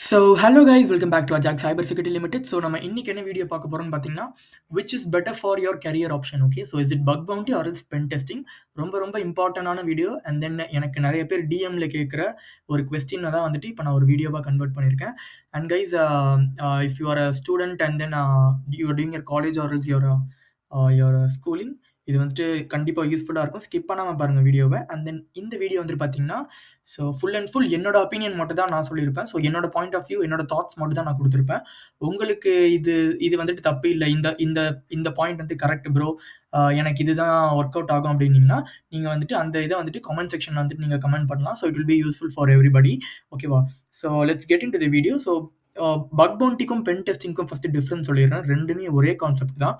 So hello guys welcome back to Ajak cyber security limited. So நம்ம இன்னைக்கு என்ன video பார்க்க போறோம்னு பார்த்தீங்கன்னா, which is better for your career option. Okay, so is it bug bounty or is pen testing? ரொம்ப ரொம்ப இம்பார்ட்டண்டான video. And then எனக்கு நிறைய பேர் டிஎம்ல கேட்குற ஒரு கொஸ்டினை தான் வந்துட்டு இப்போ நான் ஒரு வீடியோவாக கன்வெர்ட் பண்ணியிருக்கேன். And guys, if you are a student and then you are doing your college or is your schooling, இது வந்துட்டு கண்டிப்பாக யூஸ்ஃபுல்லாக இருக்கும். ஸ்கிப் பண்ணாமல் பாருங்கள் வீடியோவை. அண்ட் தென் இந்த வீடியோ வந்துட்டு பார்த்தீங்கன்னா, ஸோ ஃபுல் அண்ட் ஃபுல் என்னோட ஒப்பீனியன் மட்டும் தான் நான் சொல்லியிருப்பேன். ஸோ என்னோட பாயிண்ட் ஆஃப் வியூ, என்னோட தாட்ஸ் மட்டும் தான் நான் கொடுத்துருப்பேன். உங்களுக்கு இது இது வந்துட்டு தப்பு இல்லை, இந்த இந்த இந்த பாயிண்ட் வந்து கரெக்ட் ப்ரோ, எனக்கு இதுதான் ஒர்க் அவுட் ஆகும் அப்படின்னீங்கன்னா, நீங்கள் வந்துட்டு அந்த இதை வந்துட்டு கமெண்ட் செக்ஷனில் வந்துட்டு நீங்கள் கமெண்ட் பண்ணலாம். So it will be useful for everybody. ஓகேவா? So let's get into the video. So bug பவுண்டிக்கும் பென் டெஸ்டிங்க்கும் ஃபஸ்ட்டு டிஃப்ரென்ஸ் சொல்லிடுறேன். ரெண்டுமே ஒரே கான்செப்ட் தான்.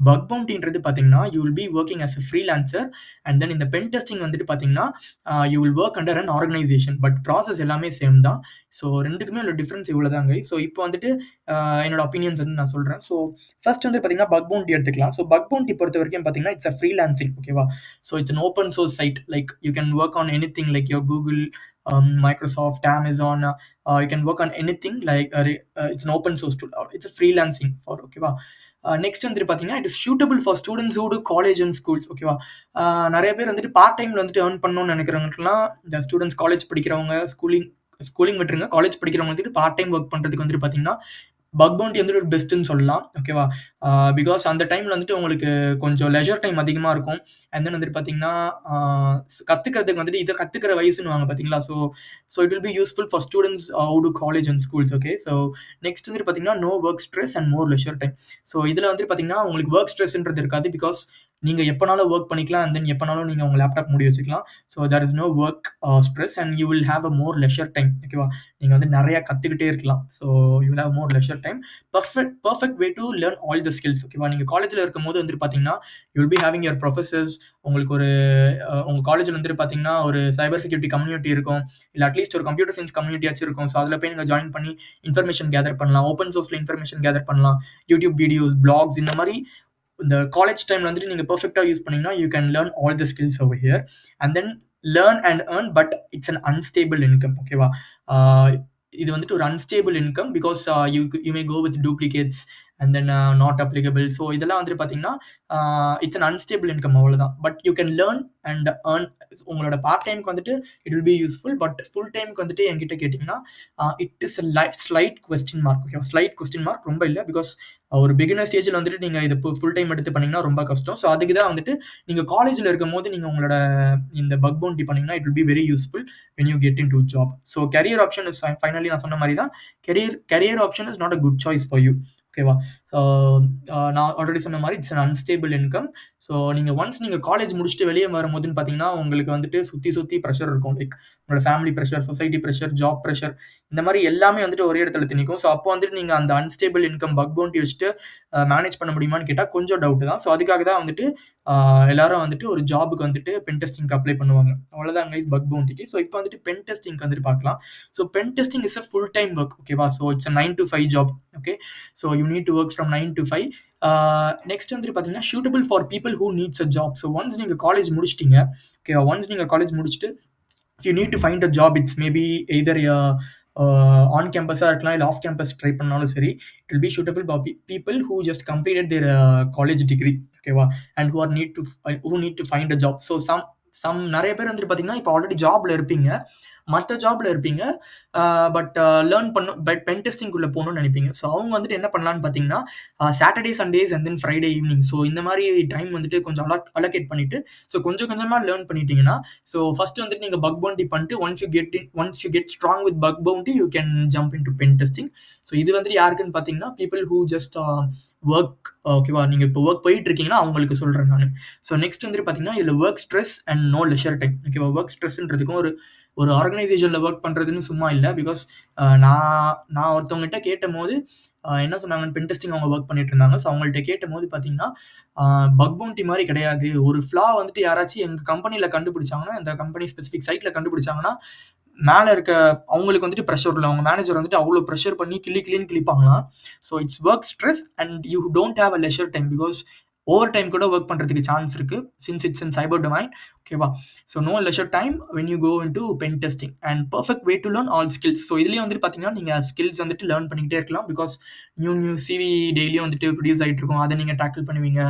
பக் பவுண்டின்றது பார்த்தீங்கன்னா, you will be working as a freelancer. And then இந்த பென் டெஸ்டிங் வந்துட்டு பார்த்தீங்கன்னா, you will work under an organization. But process எல்லாமே சேம் தான். ஸோ ரெண்டுக்குமே உள்ள டிஃப்ரென்ஸ் இவ்வளோதாங்க. ஸோ இப்போ வந்துட்டு என்னோட ஒப்பீனியன்ஸ் வந்து நான் சொல்கிறேன். ஸோ ஃபர்ஸ்ட் வந்து பார்த்தீங்கன்னா பக் பவுண்டி எடுத்துக்கலாம். ஸோ பக் பவுண்டி பொறுத்த வரைக்கும் பார்த்தீங்கன்னா, இட்ஸ் அ ஃப்ரீலான்சிங். ஓகேவா? So it's an open source site. Like you can work on anything like your Google, Microsoft, Amazon. You can work on anything like it's an open source tool. It's a freelancing for. ஓகேவா? Next வந்துட்டு பார்த்தீங்கன்னா, it is suitable for students who do college and schools. ஓகேவா? நிறைய பேர் வந்துட்டு part டைமில் வந்துட்டு earn பண்ணணும்னு நினைக்கிறவங்களுக்குலாம், இந்த ஸ்டூடெண்ட்ஸ் காலேஜ் படிக்கிறவங்க, ஸ்கூலிங் விட்டுருங்க, காலேஜ் படிக்கிறவங்க வந்துட்டு பார்ட் டைம் ஒர்க் பண்ணுறதுக்கு வந்துட்டு பார்த்தீங்கன்னா, பக் பவுண்டி வந்துட்டு ஒரு பெஸ்ட்டுன்னு சொல்லலாம். ஓகேவா? பிகாஸ் அந்த டைமில் வந்துட்டு உங்களுக்கு கொஞ்சம் லெஜர் டைம் அதிகமாக இருக்கும். அண்ட் தென் வந்துட்டு பார்த்தீங்கன்னா, கற்றுக்கிறதுக்கு வந்துட்டு இதை கற்றுக்கிற வயசுன்னு வாங்க பார்த்தீங்களா? So it will be useful for students who do college and schools. Okay, so next வந்துட்டு பார்த்தீங்கன்னா, no work stress and more leisure time. So இதில் வந்துட்டு பார்த்தீங்கன்னா, உங்களுக்கு ஒர்க் ஸ்ட்ரெஸ்ன்றது இருக்காது. பிகாஸ் நீங்கள் எப்போனாலும் ஒர்க் பண்ணிக்கலாம். அண்ட் தென் எப்போனாலும் நீங்கள் உங்கள் லேப்டாப் மூடி வச்சுக்கலாம். So there is no work stress and you will have a more leisure time. ஓகேவா? நீங்கள் வந்து நிறையா கற்றுக்கிட்டே இருக்கலாம். So you will have more leisure time. Perfect way to learn all the skills. ஓகேவா? நீங்கள் காலேஜில் இருக்கும்போது வந்துட்டு பார்த்தீங்கன்னா, you will be having your professors. உங்களுக்கு ஒரு உங்கள் காலேஜில் வந்துட்டு பார்த்தீங்கன்னா, ஒரு சைபர் செக்யூரிட்டி கம்யூனிட்டி இருக்கும். இல்லை அட்லீஸ்ட் ஒரு கம்ப்யூட்டர் சயின்ஸ் கம்யூனிட்டியாச்சும் இருக்கும். ஸோ அதில் போய் நீங்கள் ஜாயின் பண்ணி இன்ஃபர்மேஷன் கேதர் பண்ணலாம். ஓப்பன் சோர்ஸில் இன்ஃபர்மேஷன் கேதர் பண்ணலாம். யூடியூப் வீடியோஸ், பிளாக்ஸ், இந்த மாதிரி இந்த காலேஜ் டைமில் வந்துட்டு நீங்கள் பர்ஃபெக்டாக யூஸ் பண்ணிங்கன்னா, you can learn all the skills over here. And then learn and earn, but it's an unstable income. ஓகேவா? இது வந்துட்டு ஒரு unstable income. Because you may go with duplicates and then not applicable. So இதெல்லாம் வந்துட்டு பார்த்தீங்கன்னா, it's an unstable income, அவ்வளோதான். But you can learn and earn. உங்களோட part டைமுக்கு வந்துட்டு it will be useful. But full டைமுக்கு வந்துட்டு என்கிட்ட கேட்டிங்கன்னா, it is slide question mark. Okay, slight question mark, ரொம்ப இல்லை. பிகாஸ் ஒரு பிகினர் ஸ்டேஜில் வந்துட்டு நீங்கள் இது ஃபுல் டைம் எடுத்து பண்ணிங்கன்னா ரொம்ப கஷ்டம். ஸோ அதுக்கு தான் வந்துட்டு நீங்கள் காலேஜில் இருக்கும் போது நீங்கள் உங்களோட இந்த பக் பவுண்டி பண்ணிங்கன்னா, it will be very useful when you get into job. So career option is finally நான் சொன்ன மாதிரி தான், career option is not a good choice for you. ஓகேவா? நான் ஆல்ரெடி சொன்ன மாதிரி it's an unstable income. So நீங்கள் ஒன்ஸ் நீங்கள் காலேஜ் முடிச்சுட்டு வெளியே வரும்போதுன்னு பார்த்தீங்கன்னா, உங்களுக்கு வந்துட்டு சுற்றி ப்ரெஷர் இருக்கும். லைக் உங்களோட family pressure, society pressure, job pressure, இந்த மாதிரி எல்லாமே வந்துட்டு ஒரே இடத்துல திணிக்கும். ஸோ அப்போ வந்துட்டு நீங்கள் அந்த அன்ஸ்டேபிள் இன்கம் பக் பவுண்டி வச்சுட்டு மேனேஜ் பண்ண முடியுமான்னு கேட்டால் கொஞ்சம் டவுட் தான். ஸோ அதுக்காக தான் வந்துட்டு எல்லாரும் வந்துட்டு ஒரு ஜாபுக்கு வந்துட்டு பென் டெஸ்டிங்க்கு அப்ளை பண்ணுவாங்க. அவ்வளோதான் கைஸ் பக் பவுண்டிக்கு. ஸோ இப்போ வந்துட்டு பென் டெஸ்டிங்க்கு வந்துட்டு பார்க்கலாம். So pen testing is a full time work. ஓகேவா? So it's a 9 to 5 job. Okay, so you need to work from 9 to 5. Next வந்துட்டு பார்த்தீங்கன்னா, suitable for people who needs a job. So once நீங்கள் college முடிச்சிட்டீங்க. ஓகேவா? Once நீங்கள் college முடிச்சுட்டு you need to find a job, it's maybe either on கேம்பஸாக இருக்கலாம், இல்லை ஆஃப் கேம்பஸ் ட்ரை பண்ணாலும் சரி, it will be suitable for people who just completed their college degree. ஓகேவா? And who need to find a job. So நிறைய பேர் வந்துட்டு பார்த்தீங்கன்னா, இப்போ ஆல்ரெடி ஜாப்ல இருப்பீங்க, மற்ற ஜாப்ல இருப்பீங்க. பட் லேர்ன் பென் டெஸ்டிங்குள்ளே போகணும்னு நினைப்பீங்க. ஸோ அவங்க வந்துட்டு என்ன பண்ணலான்னு பார்த்தீங்கன்னா, Saturday, Sundays and then Friday evening, so இந்த மாதிரி டைம் வந்துட்டு கொஞ்சம் அலோகேட் பண்ணிட்டு, ஸோ கொஞ்சம் கொஞ்சமாக லேர்ன் பண்ணிட்டீங்கன்னா, ஸோ ஃபர்ஸ்ட் வந்துட்டு நீங்கள் பக் பவுண்டி பண்ணிட்டு once you get strong with bug bounty, you can jump into pen testing. So இது வந்துட்டு யாருக்குன்னு பார்த்தீங்கன்னா, பீப்புள் ஹூ ஜஸ்ட் ஒர்க். ஓகேவா? நீங்கள் இப்போ ஒர்க் போயிட்டு இருக்கீங்கன்னா அவங்களுக்கு சொல்கிறேன் நான். ஸோ நெக்ஸ்ட் வந்துட்டு பார்த்தீங்கன்னா, இதில் work stress and no leisure time. ஓகேவா? ஒர்க் ஸ்ட்ரெஸ்ன்றதுக்கும் ஒரு ஆர்கனைசேஷனில் ஒர்க் பண்ணுறதுன்னு சும்மா இல்லை. பிகாஸ் நான் ஒருத்தவங்ககிட்ட கேட்டபோது என்ன சொன்னாங்கன்னு, பென் டெஸ்டிங் அவங்க ஒர்க் பண்ணிட்டு இருந்தாங்க. ஸோ அவங்கள்ட்ட கேட்டபோது பார்த்தீங்கன்னா, பக் பவுண்டி மாதிரி கிடையாது. ஒரு ஃப்ளா வந்துட்டு யாராச்சும் எங்கள் கம்பெனியில் கண்டுபிடிச்சாங்கன்னா, இந்த கம்பெனி ஸ்பெசிஃபிக் சைட்டில் கண்டுபிடிச்சாங்கன்னா, மேலே இருக்க அவங்களுக்கு வந்துட்டு ப்ரெஷர் இல்லை, அவங்க மேனேஜர் வந்துட்டு அவ்வளோ ப்ரெஷர் பண்ணி கிளின்னு கிளிப்பாங்களாம். So it's work stress and you don't have a leisure time. Because overtime கூட ஒர்க் பண்றதுக்கு சான்ஸ் இருக்கு. Since it's in cyber domain. ஓகேவா? So no leisure time when you go into pen testing and perfect way to learn all skills. So இதுலயும் வந்துட்டு பார்த்தீங்கன்னா, நீங்க skills வந்துட்டு learn பண்ணிக்கிட்டே இருக்கலாம். பிகாஸ் நியூ சிவி டெய்லியும் வந்துட்டு ப்ரொடியூஸ் ஆயிட்டு இருக்கும். அத நீங்க டேக்கிள் பண்ணுவீங்க.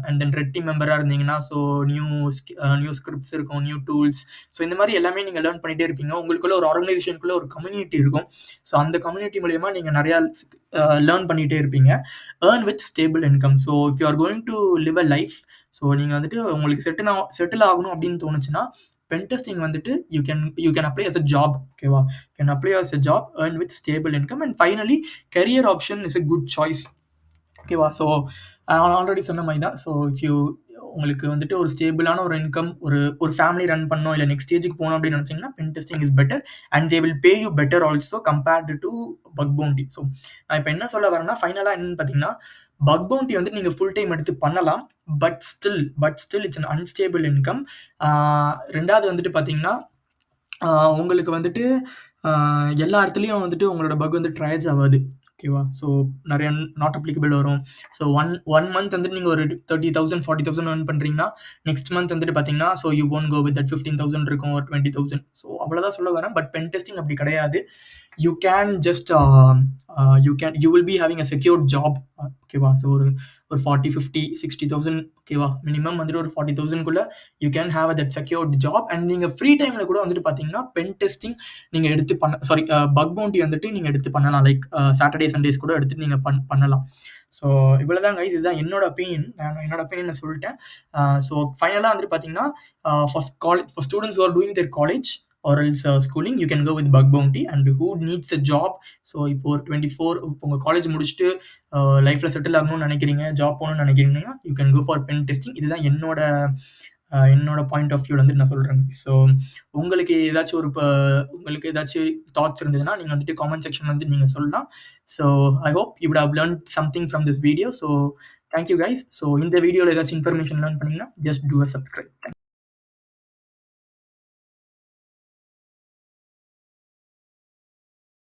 அண்ட் தென் ரெட் டீம் மெம்பரா இருந்தீங்கன்னா, ஸோ நியூ ஸ்கிரிப்ட்ஸ் இருக்கும், நியூ டூல்ஸ். ஸோ இந்த மாரி எல்லாமே நீங்க லேர்ன் பண்ணிட்டே இருப்பீங்க. உங்களுக்குள்ள ஒரு ஆர்கனைசேஷனுக்குள்ள ஒரு கம்யூனிட்டி இருக்கும். ஸோ அந்த கம்யூனிட்டி மூலியமா நீங்க நெறையா லேர்ன் பண்ணிட்டே இருப்பீங்க. Earn with stable income. So if you are going to live a life, so நீங்க வந்துட்டு உங்களுக்கு செட்டில் ஆகணும் அப்படின்னு தோணுச்சுன்னா, பென் டெஸ்டிங் வந்துட்டு you can apply as a job. ஓகேவா? Can apply as a job, earn with stable income and finally career option is a good choice. ஓகேவா? So already சொன்ன மாதிரி தான். ஸோ இஃப் யூ உங்களுக்கு வந்துட்டு ஒரு ஸ்டேபிளான ஒரு இன்கம், ஒரு ஃபேமிலி ரன் பண்ணணும், இல்லை நெக்ஸ்ட் ஸ்டேஜுக்கு போகணும் அப்படின்னு நினச்சிங்கன்னா, pen testing is better and they will pay you better also compared to bug bounty. So நான் இப்போ என்ன சொல்ல வரேன்னா, ஃபைனலாக என்னன்னு பார்த்தீங்கன்னா, பக் பவுண்டி வந்து நீங்கள் ஃபுல் டைம் எடுத்து பண்ணலாம். But still it's an unstable income. ரெண்டாவது வந்துட்டு பார்த்தீங்கன்னா, உங்களுக்கு வந்துட்டு எல்லா இடத்துலையும் வந்துட்டு உங்களோட பக் வந்து ட்ரையேஜ் ஆகாது. ஓகேவா? ஸோ நிறைய நாட் அப்ளிகபிள் வரும். ஸோ ஒன் மந்த் வந்துட்டு நீங்கள் ஒரு 30,000 40,000 earn பண்ணுறீங்கன்னா, நெக்ஸ்ட் மந்த் வந்துட்டு பார்த்தீங்கன்னா, so you won't go with that 15,000 இருக்கும், ஒரு 20,000. ஸோ அவ்வளோதான் சொல்ல வரேன். பட் பென் டெஸ்டிங் அப்படி கிடையாது. You can just you will be having a secured job. ஓகேவா? ஸோ ஒரு 40, 50, 60,000 ஓகேவா? மினிமம் வந்துட்டு ஒரு 40,000க்குள்ள you can have that secured job. And நீங்கள் ஃப்ரீ டைமில் கூட வந்துட்டு பார்த்தீங்கன்னா, பென் டெஸ்டிங் நீங்கள் எடுத்து பக் பவுண்டி வந்துட்டு நீங்கள் எடுத்து பண்ணலாம். லைக் சாட்டர்டே சண்டேஸ் கூட எடுத்துட்டு நீங்கள் பண்ணலாம். ஸோ இவ்வளோதான் கைஸ். இதுதான் என்னோட ஒப்பீனியன். நான் என்னோட ஒப்பீனியனை சொல்லிட்டேன். ஸோ ஃபைனலாக வந்துட்டு பார்த்தீங்கன்னா, for students who are doing their college or else schooling, you can go with bug bounty. And who needs a job, so இப்போ 24 உங்க காலேஜ் முடிச்சுட்டு லைஃப்ல செட்டில் ஆகணும்னு நினைக்கிறீங்க, ஜாப் போகணும்னு நினைக்கிறீங்கன்னா, you can go for pen testing. இதுதான் என்னோட பாயிண்ட் ஆஃப் வியூல வந்து நான் சொல்றேன். ஸோ உங்களுக்கு ஏதாச்சும் தாட்ஸ் இருந்ததுன்னா, நீங்க வந்துட்டு காமெண்ட் செக்ஷன் வந்து நீங்க சொல்லலாம். So I hope you would have learned something from this video. So thank you guys. So இந்த வீடியோவில் ஏதாச்சும் இன்ஃபர்மேஷன் லேர்ன் பண்ணீங்கன்னா, ஜஸ்ட் டூ அ சப்ஸ்கிரைப்.